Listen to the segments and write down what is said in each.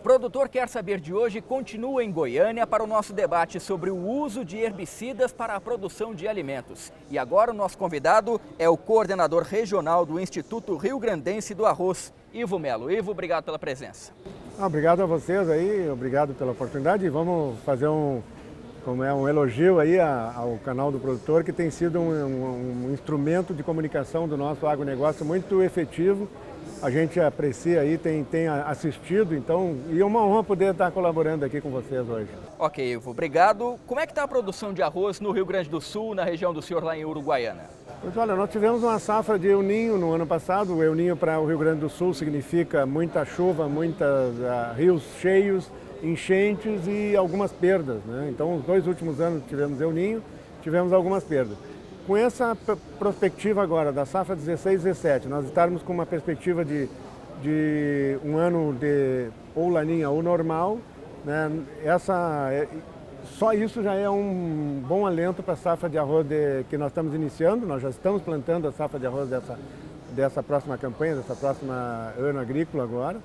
Produtor Quer Saber de hoje continua em Goiânia para o nosso debate sobre o uso de herbicidas para a produção de alimentos. E agora o nosso convidado é o coordenador regional do Instituto Rio Grandense do Arroz, Ivo Melo. Ivo, obrigado pela presença. Obrigado a vocês aí, obrigado pela oportunidade. Vamos fazer um elogio aí ao canal do produtor, que tem sido um instrumento de comunicação do nosso agronegócio muito efetivo. A gente aprecia aí, tem assistido, então, e é uma honra poder estar colaborando aqui com vocês hoje. Ok, Ivo, obrigado. Como é que está a produção de arroz no Rio Grande do Sul, na região do senhor lá em Uruguaiana? Pois olha, nós tivemos uma safra de El Ninho no ano passado. O El Ninho para o Rio Grande do Sul significa muita chuva, muitos rios cheios, enchentes e algumas perdas, né? Então, os 2 últimos anos tivemos El Ninho, tivemos algumas perdas. Com essa perspectiva agora da safra 16-17, nós estarmos com uma perspectiva de um ano de ou laninha ou normal, né? Só isso já é um bom alento para a safra de arroz que nós estamos iniciando. Nós já estamos plantando a safra de arroz dessa próxima campanha, dessa próxima ano agrícola agora.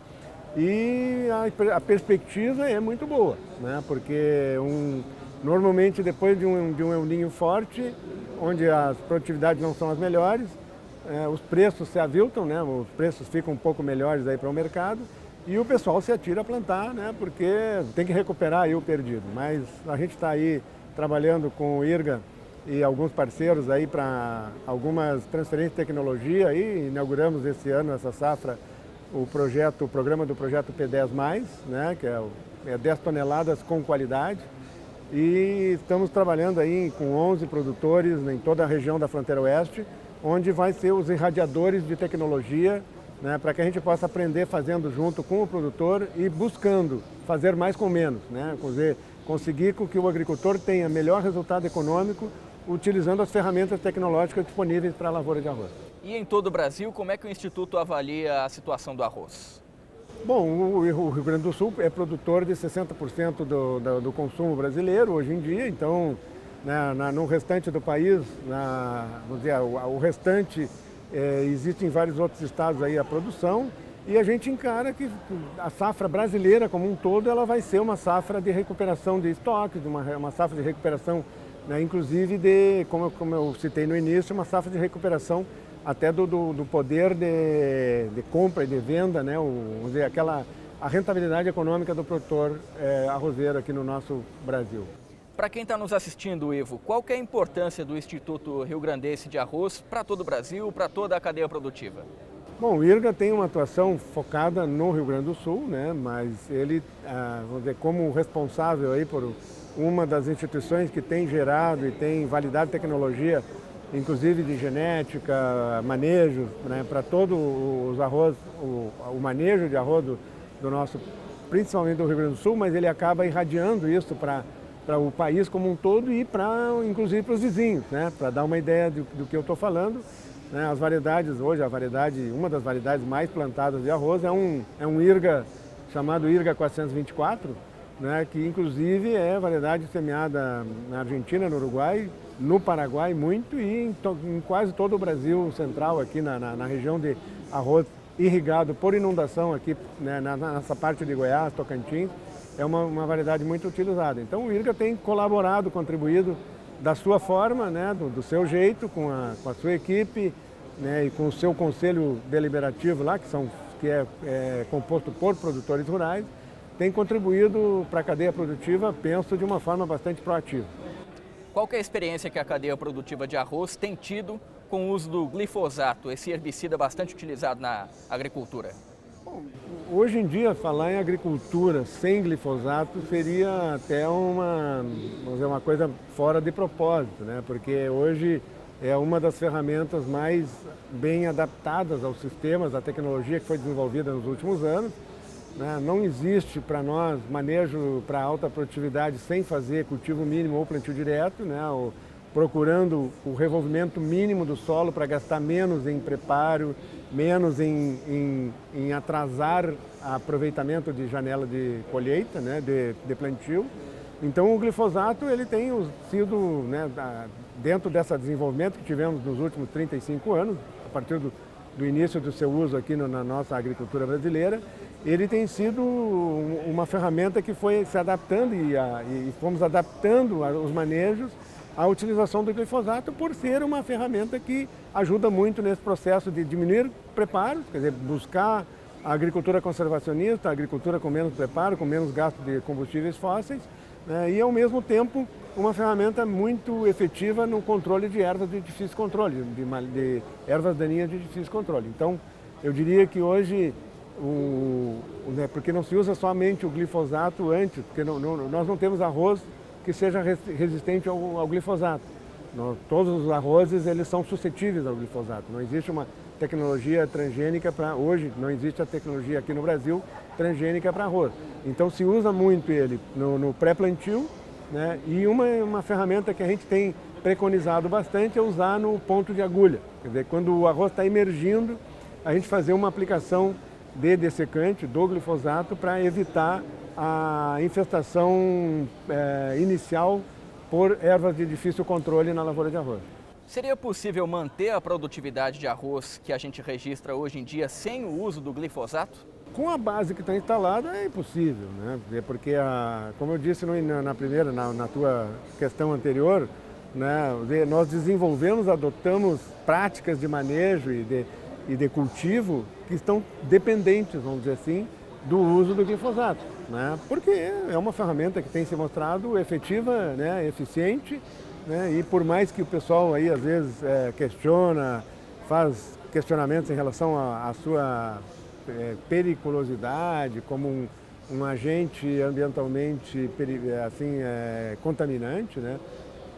E a perspectiva é muito boa, né? Porque normalmente depois de um El Ninho forte, onde as produtividades não são as melhores, os preços se aviltam, né? Os preços ficam um pouco melhores aí para o mercado e o pessoal se atira a plantar, né? Porque tem que recuperar aí o perdido. Mas a gente está aí trabalhando com o IRGA e alguns parceiros aí para algumas transferências de tecnologia. Aí inauguramos esse ano, essa safra, o programa do projeto P10+, né? Que é 10 toneladas com qualidade. E estamos trabalhando aí com 11 produtores em toda a região da fronteira oeste, onde vai ser os irradiadores de tecnologia, né, para que a gente possa aprender fazendo junto com o produtor e buscando fazer mais com menos, né, conseguir com que o agricultor tenha melhor resultado econômico utilizando as ferramentas tecnológicas disponíveis para a lavoura de arroz. E em todo o Brasil, como é que o Instituto avalia a situação do arroz? Bom, o Rio Grande do Sul é produtor de 60% do consumo brasileiro hoje em dia, então no restante do país, vamos dizer, o restante existe em vários outros estados aí a produção, e a gente encara que a safra brasileira como um todo ela vai ser uma safra de recuperação de estoques, uma safra de recuperação, né, inclusive como eu citei no início, uma safra de recuperação até do poder de compra e de venda, né? Vamos dizer, a rentabilidade econômica do produtor arrozeiro aqui no nosso Brasil. Para quem está nos assistindo, Ivo, qual que é a importância do Instituto Rio Grandense de Arroz para todo o Brasil, para toda a cadeia produtiva? Bom, o IRGA tem uma atuação focada no Rio Grande do Sul, né? Mas ele, vamos dizer, como responsável aí por uma das instituições que tem gerado e tem validado tecnologia, inclusive de genética, manejo, né, para todos os arroz, o manejo de arroz do nosso, principalmente do Rio Grande do Sul, mas ele acaba irradiando isso para o país como um todo e inclusive para os vizinhos, né, para dar uma ideia do que eu estou falando. Né, as variedades hoje, uma das variedades mais plantadas de arroz é um IRGA chamado IRGA 424, né, que inclusive é variedade semeada na Argentina, no Uruguai, no Paraguai muito e em quase todo o Brasil central, aqui na região de arroz irrigado por inundação aqui, né, nessa parte de Goiás, Tocantins, é uma variedade muito utilizada. Então o IRGA tem colaborado, contribuído da sua forma, né, do seu jeito, com a sua equipe, né, e com o seu conselho deliberativo lá, que é composto por produtores rurais, tem contribuído para a cadeia produtiva, penso, de uma forma bastante proativa. Qual que é a experiência que a cadeia produtiva de arroz tem tido com o uso do glifosato, esse herbicida bastante utilizado na agricultura? Bom, hoje em dia, falar em agricultura sem glifosato seria até vamos dizer, uma coisa fora de propósito, né? Porque hoje é uma das ferramentas mais bem adaptadas aos sistemas, à tecnologia que foi desenvolvida nos últimos anos. Não existe para nós manejo para alta produtividade sem fazer cultivo mínimo ou plantio direto, né? Procurando o revolvimento mínimo do solo para gastar menos em preparo, menos em atrasar aproveitamento de janela de colheita, né? de plantio. Então o glifosato ele tem sido, né, dentro desse desenvolvimento que tivemos nos últimos 35 anos, a partir do início do seu uso aqui na nossa agricultura brasileira, ele tem sido uma ferramenta que foi se adaptando e fomos adaptando os manejos à utilização do glifosato por ser uma ferramenta que ajuda muito nesse processo de diminuir preparos, quer dizer, buscar a agricultura conservacionista, a agricultura com menos preparo, com menos gasto de combustíveis fósseis, né, e ao mesmo tempo uma ferramenta muito efetiva no controle de ervas de difícil controle, de ervas daninhas de difícil controle. Então, eu diria que hoje, porque não se usa somente o glifosato antes, porque nós não temos arroz que seja resistente ao glifosato. Todos os arrozes eles são suscetíveis ao glifosato. Não existe uma tecnologia transgênica para hoje, não existe a tecnologia aqui no Brasil transgênica para arroz. Então se usa muito ele no pré-plantio, né? E uma ferramenta que a gente tem preconizado bastante é usar no ponto de agulha. Quer dizer, quando o arroz está emergindo, a gente fazer uma aplicação de dessecante do glifosato para evitar a infestação inicial por ervas de difícil controle na lavoura de arroz. Seria possível manter a produtividade de arroz que a gente registra hoje em dia sem o uso do glifosato? Com a base que está instalada é impossível, né? Porque, como eu disse na tua questão anterior, né, nós desenvolvemos, adotamos práticas de manejo e de cultivo que estão dependentes, vamos dizer assim, do uso do glifosato, né? Porque é uma ferramenta que tem se mostrado efetiva, né, eficiente, né? E por mais que o pessoal aí às vezes questiona, faz questionamentos em relação à sua periculosidade como um agente ambientalmente assim, contaminante, né?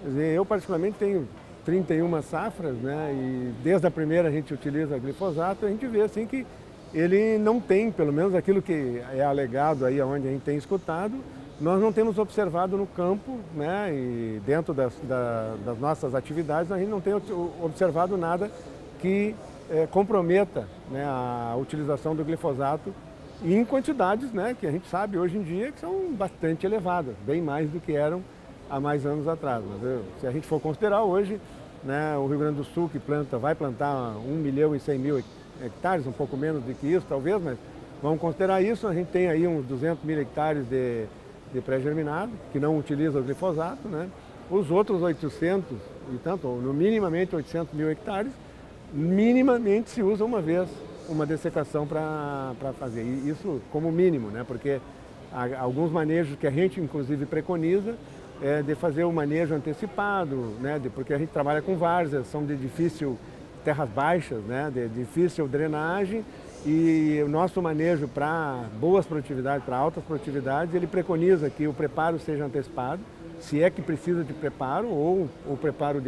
Quer dizer, eu particularmente tenho 31 safras, né? E desde a primeira a gente utiliza glifosato, a gente vê assim que ele não tem, pelo menos aquilo que é alegado aí onde a gente tem escutado, nós não temos observado no campo, né? E dentro das nossas atividades a gente não tem observado nada que comprometa, né, a utilização do glifosato em quantidades, né, que a gente sabe hoje em dia que são bastante elevadas, bem mais do que eram há mais anos atrás. Mas, se a gente for considerar hoje, né, o Rio Grande do Sul que vai plantar 1.100.000 hectares, um pouco menos do que isso talvez, mas vamos considerar isso, a gente tem aí uns 200.000 hectares de pré-germinado, que não utiliza o glifosato, né? Os outros 800 e tanto, no minimamente 800.000 hectares, minimamente se usa uma vez uma dessecação para fazer. E isso como mínimo, né? Porque há alguns manejos que a gente inclusive preconiza de fazer o manejo antecipado, né? Porque a gente trabalha com várzeas, são de difícil terras baixas, né? De difícil drenagem, e o nosso manejo para boas produtividades, para altas produtividades, ele preconiza que o preparo seja antecipado, se é que precisa de preparo, ou o preparo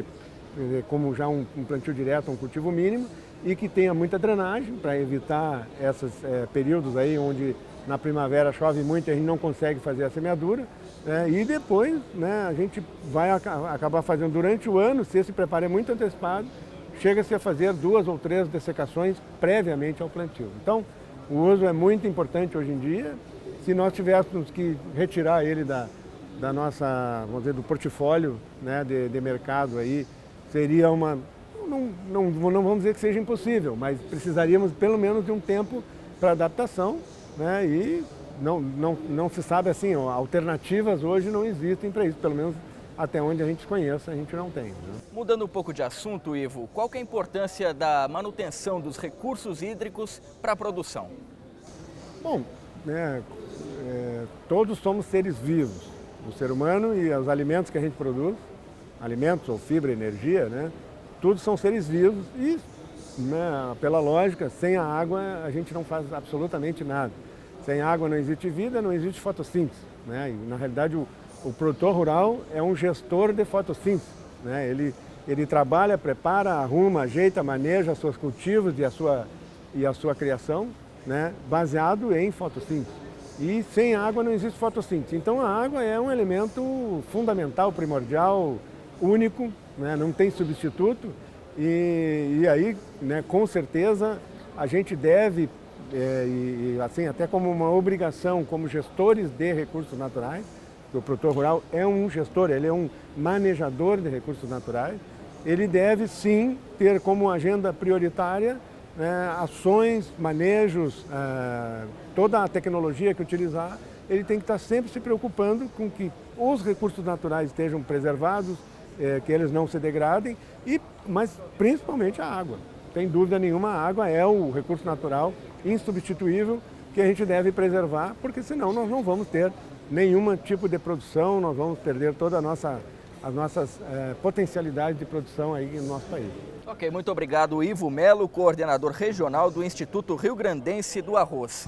como já um plantio direto, um cultivo mínimo, e que tenha muita drenagem para evitar esses períodos aí onde na primavera chove muito e a gente não consegue fazer a semeadura, né? E depois, né, a gente vai acabar fazendo durante o ano, se esse preparo é muito antecipado, chega-se a fazer 2 ou 3 dessecações previamente ao plantio. Então, o uso é muito importante hoje em dia. Se nós tivéssemos que retirar ele da nossa, vamos dizer, do portfólio, né, de mercado aí, seria não vamos dizer que seja impossível, mas precisaríamos pelo menos de um tempo para adaptação, né? E não se sabe assim, alternativas hoje não existem para isso, pelo menos até onde a gente conheça, a gente não tem, né? Mudando um pouco de assunto, Ivo, qual que é a importância da manutenção dos recursos hídricos para a produção? Bom, né, todos somos seres vivos, o ser humano e os alimentos que a gente produz, alimentos ou fibra, energia, né? Tudo são seres vivos e, né, pela lógica, sem a água a gente não faz absolutamente nada. Sem água não existe vida, não existe fotossíntese, né? E, na realidade, o produtor rural é um gestor de fotossíntese, né? Ele trabalha, prepara, arruma, ajeita, maneja os seus cultivos e a sua criação, né, baseado em fotossíntese. E sem água não existe fotossíntese. Então a água é um elemento fundamental, primordial, único, né, não tem substituto. E aí, né, com certeza, a gente deve, assim, até como uma obrigação, como gestores de recursos naturais, o produtor rural é um gestor, ele é um manejador de recursos naturais, ele deve sim ter como agenda prioritária ações, manejos, toda a tecnologia que utilizar, ele tem que estar sempre se preocupando com que os recursos naturais estejam preservados, que eles não se degradem, mas principalmente a água. Sem dúvida nenhuma, a água é o recurso natural insubstituível que a gente deve preservar, porque senão nós não vamos ter nenhum tipo de produção, nós vamos perder toda as nossas potencialidades de produção aí no nosso país. Ok, muito obrigado, Ivo Melo, coordenador regional do Instituto Rio Grandense do Arroz.